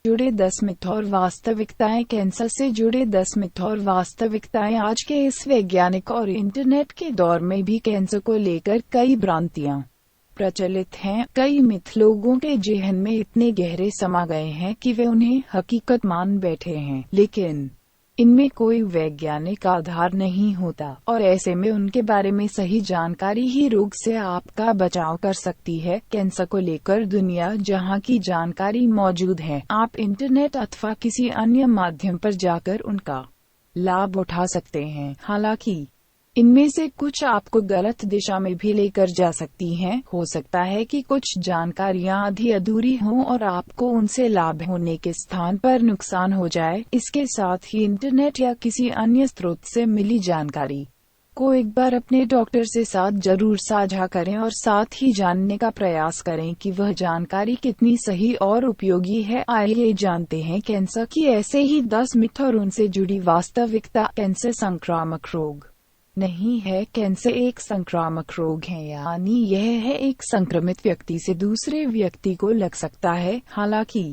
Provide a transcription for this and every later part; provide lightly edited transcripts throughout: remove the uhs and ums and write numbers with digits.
जुड़े 10 मिथ और वास्तविकताएं। कैंसर से जुड़े 10 मिथ और वास्तविकताएं। आज के इस वैज्ञानिक और इंटरनेट के दौर में भी कैंसर को लेकर कई भ्रांतियां प्रचलित हैं। कई मिथ लोगों के जेहन में इतने गहरे समा गए हैं कि वे उन्हें हकीकत मान बैठे हैं, लेकिन इनमें कोई वैज्ञानिक आधार नहीं होता और ऐसे में उनके बारे में सही जानकारी ही रोग से आपका बचाव कर सकती है। कैंसर को लेकर दुनिया जहां की जानकारी मौजूद है, आप इंटरनेट अथवा किसी अन्य माध्यम पर जाकर उनका लाभ उठा सकते हैं। हालांकि इनमें से कुछ आपको गलत दिशा में भी लेकर जा सकती हैं। हो सकता है कि कुछ जानकारियां आधी अधूरी हों और आपको उनसे लाभ होने के स्थान पर नुकसान हो जाए। इसके साथ ही इंटरनेट या किसी अन्य स्रोत से मिली जानकारी को एक बार अपने डॉक्टर से साथ जरूर साझा करें और साथ ही जानने का प्रयास करें कि वह जानकारी कितनी सही और उपयोगी है। आइए जानते हैं कैंसर की ऐसे ही 10 मिथ और उनसे जुड़ी वास्तविकता। कैंसर संक्रामक रोग नहीं है। कैंसर एक संक्रामक रोग है, यानी यह है एक संक्रमित व्यक्ति से दूसरे व्यक्ति को लग सकता है। हालांकि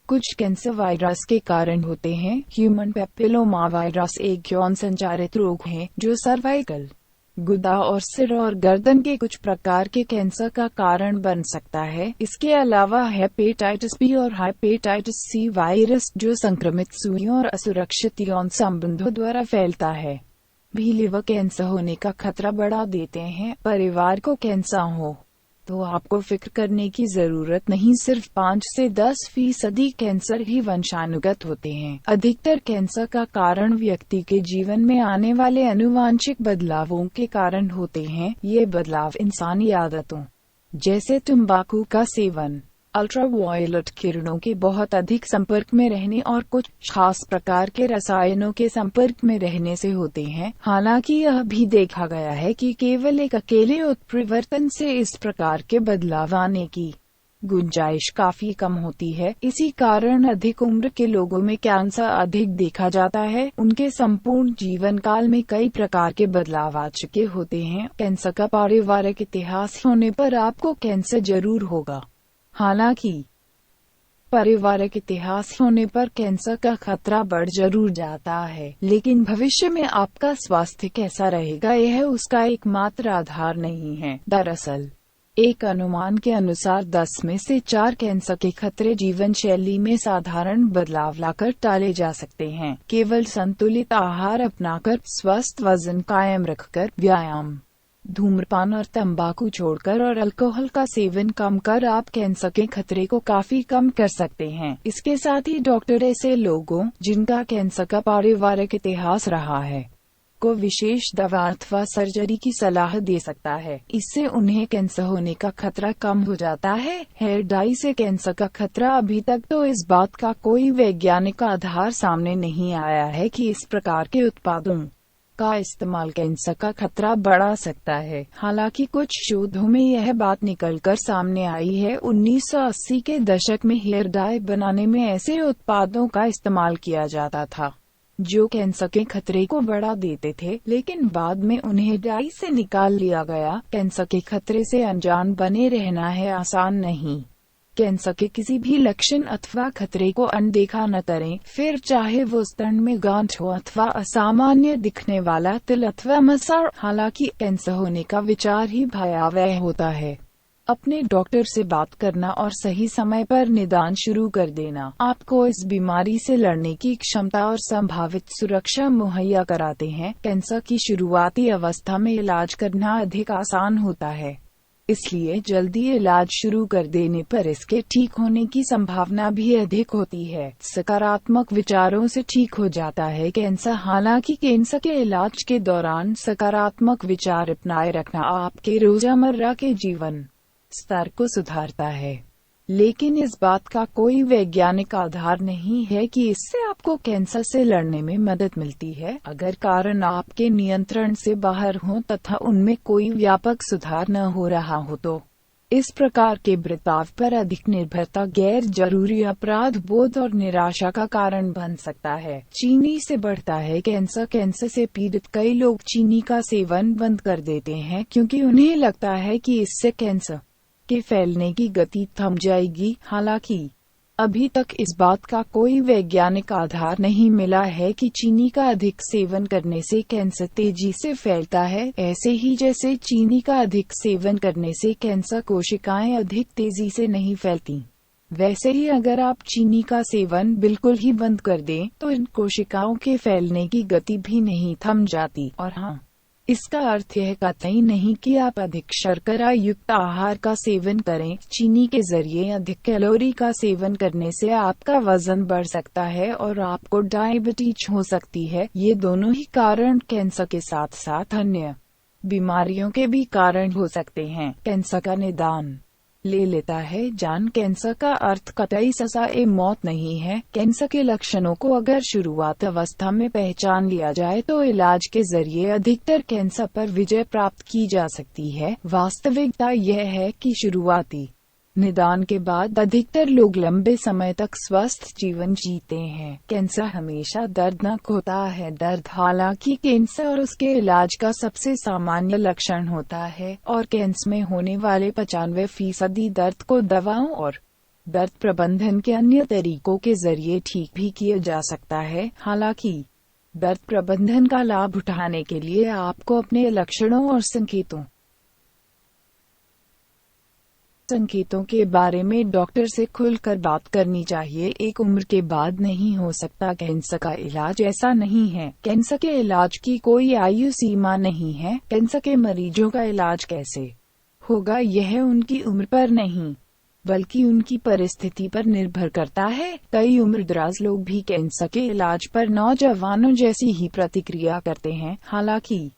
कुछ कैंसर वायरस के कारण होते हैं। ह्यूमन पेपिलोमा वायरस एक यौन संचारित रोग है जो सर्वाइकल, गुदा और सिर और गर्दन के कुछ प्रकार के कैंसर का कारण बन सकता है। इसके अलावा हेपेटाइटिस बी और हेपेटाइटिस सी वायरस जो संक्रमित सुइयों और असुरक्षित यौन संबंधों द्वारा फैलता है, भी लिवर कैंसर होने का खतरा बढ़ा देते हैं। परिवार को कैंसर हो तो आपको फिक्र करने की जरूरत नहीं। सिर्फ 5 से 10% कैंसर ही वंशानुगत होते हैं। अधिकतर कैंसर का कारण व्यक्ति के जीवन में आने वाले आनुवांशिक बदलावों के कारण होते हैं। ये बदलाव इंसानी आदतों जैसे तंबाकू का सेवन, अल्ट्रावायलेट किरणों के बहुत अधिक संपर्क में रहने और कुछ खास प्रकार के रसायनों के संपर्क में रहने से होते हैं। हालांकि यह भी देखा गया है कि केवल एक अकेले उत्परिवर्तन से इस प्रकार के बदलाव आने की गुंजाइश काफी कम होती है। इसी कारण अधिक उम्र के लोगों में कैंसर अधिक देखा जाता है। उनके संपूर्ण जीवन काल में कई प्रकार के बदलाव आ चुके होते हैं। कैंसर का पारिवारिक इतिहास होने पर आपको कैंसर जरूर होगा। हालांकि पारिवारिक इतिहास होने पर कैंसर का खतरा बढ़ जरूर जाता है, लेकिन भविष्य में आपका स्वास्थ्य कैसा रहेगा यह उसका एकमात्र आधार नहीं है। दरअसल एक अनुमान के अनुसार 10 में से 4 कैंसर के खतरे जीवन शैली में साधारण बदलाव लाकर टाले जा सकते हैं। केवल संतुलित आहार अपनाकर, स्वस्थ वजन कायम रखकर, व्यायाम, धूम्रपान और तंबाकू छोड़कर और अल्कोहल का सेवन कम कर आप कैंसर के खतरे को काफी कम कर सकते हैं। इसके साथ ही डॉक्टर ऐसे लोगों जिनका कैंसर का पारिवारिक इतिहास रहा है को विशेष दवा अथवा सर्जरी की सलाह दे सकता है। इससे उन्हें कैंसर होने का खतरा कम हो जाता है। हेयर डाई से कैंसर का खतरा अभी तक तो इस बात का कोई वैज्ञानिक आधार सामने नहीं आया है कि इस प्रकार के उत्पादों का इस्तेमाल कैंसर का खतरा बढ़ा सकता है। हालांकि कुछ शोधों में यह बात निकलकर सामने आई है। 1980 के दशक में हेयर डाई बनाने में ऐसे उत्पादों का इस्तेमाल किया जाता था जो कैंसर के खतरे को बढ़ा देते थे, लेकिन बाद में उन्हें डाई से निकाल लिया गया। कैंसर के खतरे से अनजान बने रहना है आसान नहीं। कैंसर के किसी भी लक्षण अथवा खतरे को अनदेखा न करें, फिर चाहे वो स्तन में गांठ हो अथवा असामान्य दिखने वाला तिल अथवा मसाड़। हालांकि कैंसर होने का विचार ही भयावह होता है। अपने डॉक्टर से बात करना और सही समय पर निदान शुरू कर देना आपको इस बीमारी से लड़ने की क्षमता और संभावित सुरक्षा मुहैया कराते हैं। कैंसर की शुरुआती अवस्था में इलाज करना अधिक आसान होता है, इसलिए जल्दी इलाज शुरू कर देने पर इसके ठीक होने की संभावना भी अधिक होती है। सकारात्मक विचारों से ठीक हो जाता है कैंसर। हालांकि कैंसर के इलाज के दौरान सकारात्मक विचार अपनाए रखना आपके रोजमर्रा के जीवन स्तर को सुधारता है, लेकिन इस बात का कोई वैज्ञानिक आधार नहीं है कि इससे आपको कैंसर से लड़ने में मदद मिलती है। अगर कारण आपके नियंत्रण से बाहर हो तथा उनमें कोई व्यापक सुधार न हो रहा हो तो इस प्रकार के बर्ताव पर अधिक निर्भरता गैर जरूरी अपराध बोध और निराशा का कारण बन सकता है। चीनी से बढ़ता है कैंसर। कैंसर से पीड़ित कई लोग चीनी का सेवन बंद कर देते हैं क्योंकि उन्हें लगता है कि इससे कैंसर के फैलने की गति थम जाएगी। हालांकि अभी तक इस बात का कोई वैज्ञानिक आधार नहीं मिला है कि चीनी का अधिक सेवन करने से कैंसर तेजी से फैलता है। ऐसे ही जैसे चीनी का अधिक सेवन करने से कैंसर कोशिकाएं अधिक तेजी से नहीं फैलती, वैसे ही अगर आप चीनी का सेवन बिल्कुल ही बंद कर दें तो इन कोशिकाओं के फैलने की गति भी नहीं थम जाती। और हाँ, इसका अर्थ यह कतई नहीं कि आप अधिक शर्करा युक्त आहार का सेवन करें। चीनी के जरिए अधिक कैलोरी का सेवन करने से आपका वजन बढ़ सकता है और आपको डायबिटीज हो सकती है। ये दोनों ही कारण कैंसर के साथ साथ अन्य बीमारियों के भी कारण हो सकते हैं। कैंसर का निदान ले लेता है जान। कैंसर का अर्थ कतई सजा मौत नहीं है। कैंसर के लक्षणों को अगर शुरुआत अवस्था में पहचान लिया जाए तो इलाज के जरिए अधिकतर कैंसर पर विजय प्राप्त की जा सकती है। वास्तविकता यह है कि शुरुआती निदान के बाद अधिकतर लोग लंबे समय तक स्वस्थ जीवन जीते हैं। कैंसर हमेशा दर्दनाक होता है। दर्द हालांकि कैंसर और उसके इलाज का सबसे सामान्य लक्षण होता है और कैंसर में होने वाले 95% दर्द को दवाओं और दर्द प्रबंधन के अन्य तरीकों के जरिए ठीक भी किया जा सकता है। हालांकि दर्द प्रबंधन का लाभ उठाने के लिए आपको अपने लक्षणों और संकेतों के बारे में डॉक्टर से खुलकर बात करनी चाहिए। एक उम्र के बाद नहीं हो सकता कैंसर का इलाज, ऐसा नहीं है। कैंसर के इलाज की कोई आयु सीमा नहीं है। कैंसर के मरीजों का इलाज कैसे होगा यह उनकी उम्र पर नहीं बल्कि उनकी परिस्थिति पर निर्भर करता है। कई उम्रदराज लोग भी कैंसर के इलाज पर नौजवानों जैसी ही प्रतिक्रिया करते हैं। हालांकि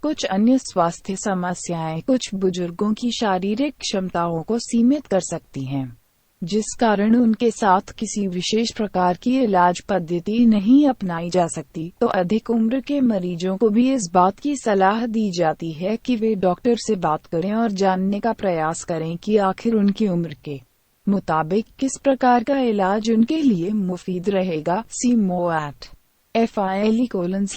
कुछ अन्य स्वास्थ्य समस्याएं कुछ बुजुर्गों की शारीरिक क्षमताओं को सीमित कर सकती हैं, जिस कारण उनके साथ किसी विशेष प्रकार की इलाज पद्धति नहीं अपनाई जा सकती। तो अधिक उम्र के मरीजों को भी इस बात की सलाह दी जाती है कि वे डॉक्टर से बात करें और जानने का प्रयास करें कि आखिर उनकी उम्र के मुताबिक किस प्रकार का इलाज उनके लिए मुफीद रहेगा। सी मोएट FILE:/